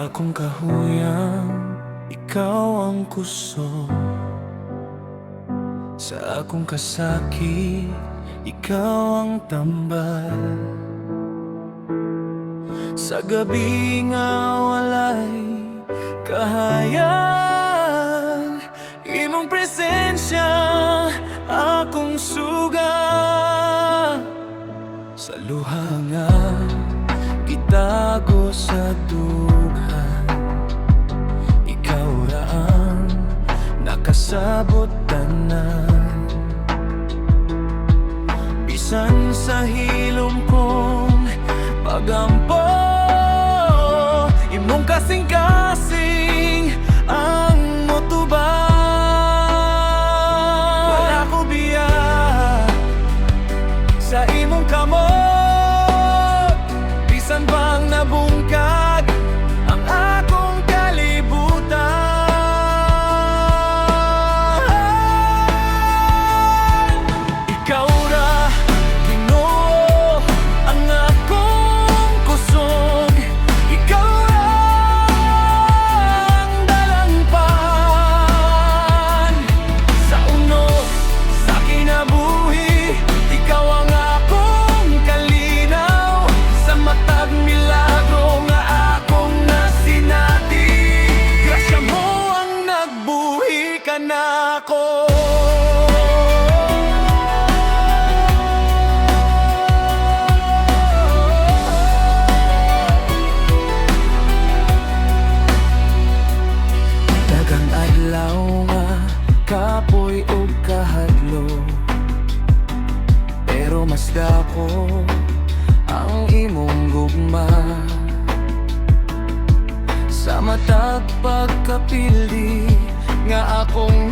akong kahuyang, ikaw ang kusog. Sa akong kasakit, ikaw ang tambal. Sa gabi nga walay kahayag, imong presensya akong suga. Sa luha nga gitago sa dughan, ikaw ra ang nakasabot tanan. Bisan sa hilom kong pagampo, imong kasing-kasing ang motuba. Wala ko biya sa imong kamot, bisan pang nabungkag ang akong kalibutan. Ikaw ra, Ginoo, ang akong kusog. Ikaw ra ang dalangpan. Sa uno, sa kinabuhi, ikaw ang akong kalinaw. Sa matag milagro nga akong nasinati, grasya mo ang nagbuhi ka na ako. Daghang adlaw nga kapoy ug kahadlo, pero mas dako ang imong gugma. Sa matag pagkapili nga akong